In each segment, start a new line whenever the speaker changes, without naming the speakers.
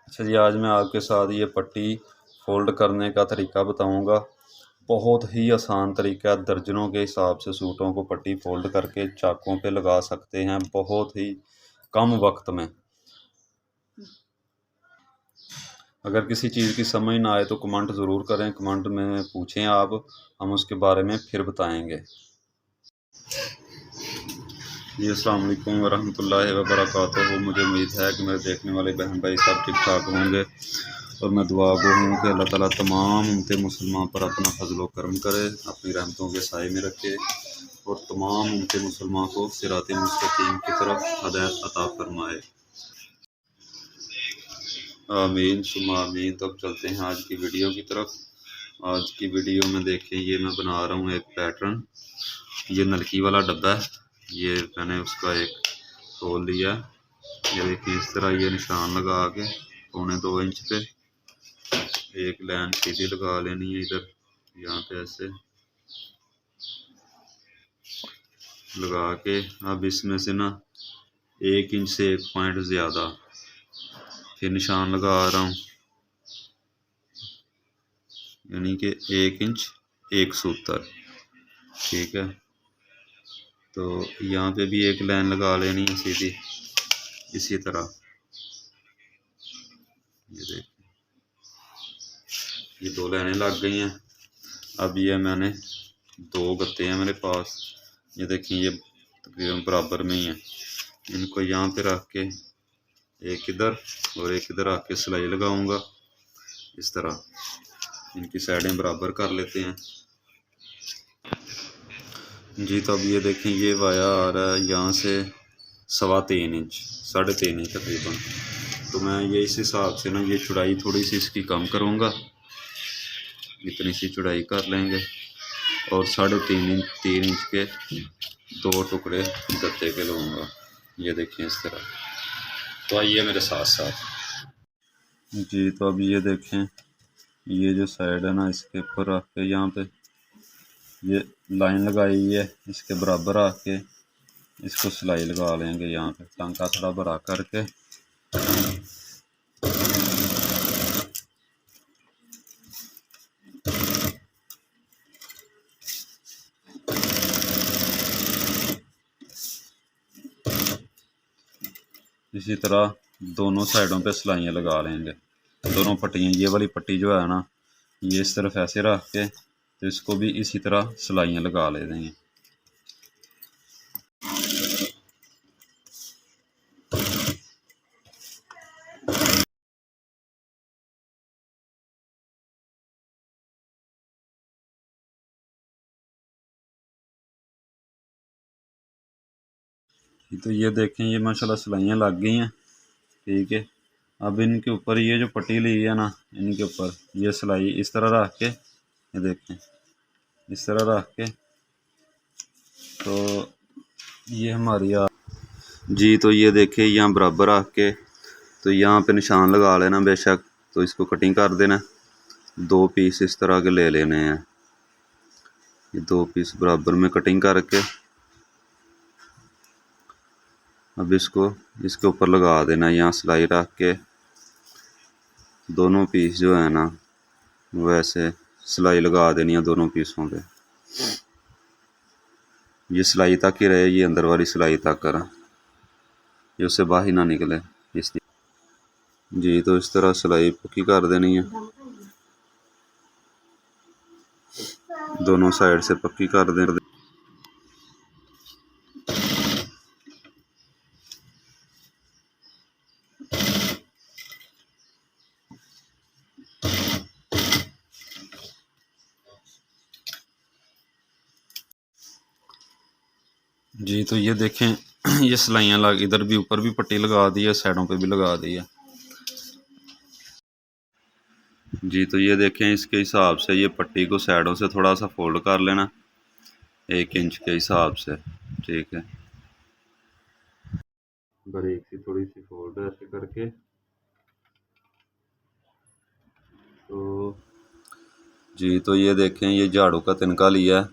अच्छा जी, आज मैं आपके साथ ये पट्टी फ़ोल्ड करने का तरीका बताऊंगा। बहुत ही आसान तरीका है। दर्जनों के हिसाब से सूटों को पट्टी फ़ोल्ड करके चाकों पे लगा सकते हैं बहुत ही कम वक्त में। अगर किसी चीज़ की समझ ना आए तो कमेंट ज़रूर करें, कमेंट में पूछें आप, हम उसके बारे में फिर बताएंगे। जी अस्सलाम वालेकुम वरहमतुल्लाहि वबरकातुहू। मुझे उम्मीद है कि मेरे देखने वाले बहन भाई सब ठीक ठाक होंगे और मैं दुआ गो हूँ कि अल्लाह ताला तमाम उम्मते मुसलमान पर अपना फजल व करम करे, अपनी रहमतों के साए में रखे और तमाम उम्मते मुसलमान को सिरात मुस्तकीम की तरफ हदायत अता फरमाए। आमीन सुम्मा आमीन। तो अब चलते हैं आज की वीडियो की तरफ। आज की वीडियो में देखें, ये मैं बना रहा हूँ एक पैटर्न। ये नलकी वाला डब्बा है, ये मैंने उसका एक तोल लिया। ये देखिए इस तरह ये निशान लगा के 1.25 इंच पे एक लाइन सीधी लगा लेनी है। इधर यहाँ पे ऐसे लगा के अब इसमें से ना 1 इंच से 1 पॉइंट ज़्यादा फिर निशान लगा रहा हूँ, यानी कि 1 इंच 1 सूतर। ठीक है, तो यहाँ पे भी एक लाइन लगा लेनी है सीधी इसी तरह। ये देखिए ये 2 लाइनें लग गई हैं। अब ये मैंने 2 गत्ते हैं मेरे पास, ये देखिए ये तकरीबन बराबर में ही है। इनको यहाँ पे रख के एक इधर और एक इधर आके सिलाई लगाऊंगा इस तरह। इनकी साइडें बराबर कर लेते हैं जी। तो अब ये देखें ये वाया आ रहा है यहाँ से 3.25 इंच 3.5 इंच तकरीबन। तो मैं ये इस हिसाब से ना ये चौड़ाई थोड़ी सी इसकी कम करूँगा, इतनी सी चौड़ाई कर लेंगे और 3.5 इंच के 2 टुकड़े गत्ते के लूँगा। ये देखें इस तरह। तो आइए मेरे साथ साथ जी। तो अब ये देखें ये जो साइड है ना इसके ऊपर रख के यहाँ पे ये लाइन लगाई है, इसके बराबर आके इसको सिलाई लगा लेंगे। यहाँ पे टांका थोड़ा बड़ा करके इसी तरह दोनों साइडों पे सिलाइयाँ लगा लेंगे। दोनों पट्टियाँ, ये वाली पट्टी जो है ना ये इस तरफ ऐसे रख के तो इसको भी इसी तरह सिलाइयाँ लगा ले देंगे। तो ये देखें ये माशाल्लाह सिलाइयाँ लग गई हैं। ठीक है, अब इनके ऊपर ये जो पट्टी ली है ना इनके ऊपर ये सिलाई इस तरह रख के ये देखें इस तरह रख के तो ये हमारी जी। तो ये देखें यहाँ बराबर रख के तो यहाँ पे निशान लगा लेना बेशक। तो इसको कटिंग कर देना, 2 पीस इस तरह के ले लेने हैं। ये 2 पीस बराबर में कटिंग करके अब इसको इसके ऊपर लगा देना। यहाँ सिलाई रख के दोनों पीस जो है ना वैसे सिलाई लगा देनी है दोनों पीसों पे। ये सिलाई तक ही रहे, ये अंदर वाली सिलाई तक कर, ये उससे बाहर ना निकले इसलिए जी। तो इस तरह सिलाई पक्की कर देनी है, दोनों साइड से पक्की कर दें। जी तो ये देखें ये सिलाइयाँ लग, इधर भी ऊपर भी पट्टी लगा दी है, साइडों पे भी लगा दी है जी। तो ये देखें इसके हिसाब से ये पट्टी को साइडों से थोड़ा सा फोल्ड कर लेना 1 इंच के हिसाब से। ठीक है, बारीक सी थोड़ी सी फोल्ड ऐसे करके। तो जी तो ये देखें ये झाड़ू का तिनका लिया है,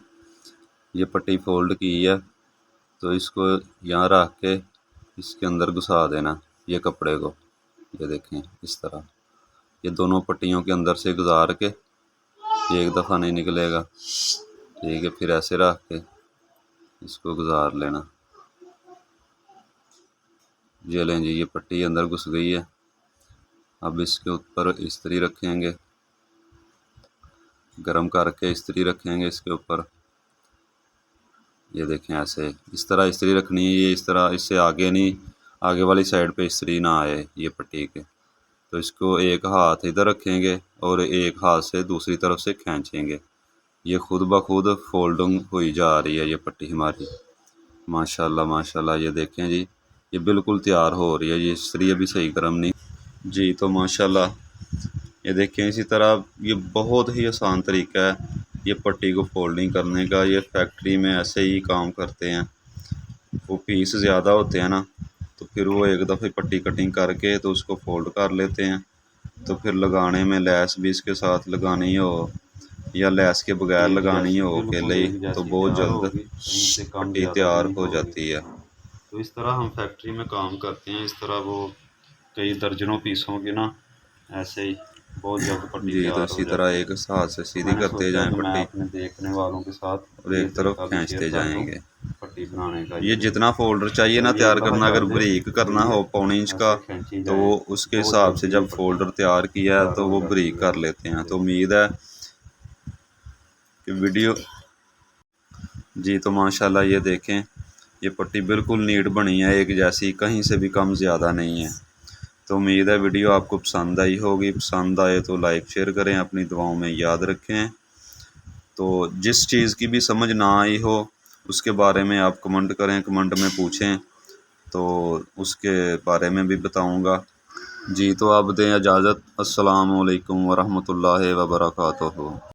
ये पट्टी फोल्ड की है तो इसको यहाँ रख के इसके अंदर घुसा देना ये कपड़े को। ये देखें इस तरह, ये दोनों पट्टियों के अंदर से गुजार के, ये एक दफ़ा नहीं निकलेगा, ठीक है। फिर ऐसे रख के इसको गुजार लेना। ये लें जी, ये पट्टी अंदर घुस गई है। अब इसके ऊपर इस्त्री रखेंगे, गरम करके इस्त्री रखेंगे इसके ऊपर। ये देखें ऐसे इस तरह इस्त्री रखनी है, ये इस तरह, इससे आगे नहीं, आगे वाली साइड पे इस्त्री ना आए ये पट्टी के। तो इसको एक हाथ इधर रखेंगे और एक हाथ से दूसरी तरफ से खींचेंगे। ये खुद ब खुद फोल्डिंग हुई जा रही है ये पट्टी हमारी, माशाल्लाह माशाल्लाह। ये देखें जी, ये बिल्कुल तैयार हो रही है, ये इस्त्री अभी सही गर्म नहीं जी। तो माशाल्लाह ये देखें, इसी तरह ये बहुत ही आसान तरीका है ये पट्टी को फोल्डिंग करने का। ये फैक्ट्री में ऐसे ही काम करते हैं, वो पीस ज़्यादा होते हैं ना, तो फिर वो एक दफ़े पट्टी कटिंग करके तो उसको फोल्ड कर लेते हैं। तो फिर लगाने में लैस भी इसके साथ लगानी हो या लैस के बगैर लगानी हो अकेले ही, तो बहुत जल्द पट्टी तैयार हो जाती है। तो इस तरह हम फैक्ट्री में काम करते हैं। इस तरह वो कई दर्जनों पीसों की ना ऐसे ही बहुत जल्द पट्टी जी। तो इसी तरह एक हाथ से सीधी करते जाएं पट्टी, अपने देखने वालों के साथ और एक तरफ खींचते जाएंगे पट्टी बनाने का। ये जितना फोल्डर चाहिए ना तैयार करना, अगर बारीक करना हो 1.25 इंच का, तो वो उसके हिसाब से जब फोल्डर तैयार किया है तो वो बारीक कर लेते हैं। तो उम्मीद है कि वीडियो जी, तो माशाल्लाह ये देखें, ये पट्टी बिल्कुल नीट बनी है, एक जैसी, कहीं से भी कम ज़्यादा नहीं है। तो उम्मीद है वीडियो आपको पसंद आई होगी। पसंद आए तो लाइक शेयर करें, अपनी दुआओं में याद रखें। तो जिस चीज़ की भी समझ ना आई हो उसके बारे में आप कमेंट करें, कमेंट में पूछें, तो उसके बारे में भी बताऊंगा जी। तो आप दें इजाज़त। अस्सलामु अलैकुम वरहमतुल्लाहि वबरकातुहू।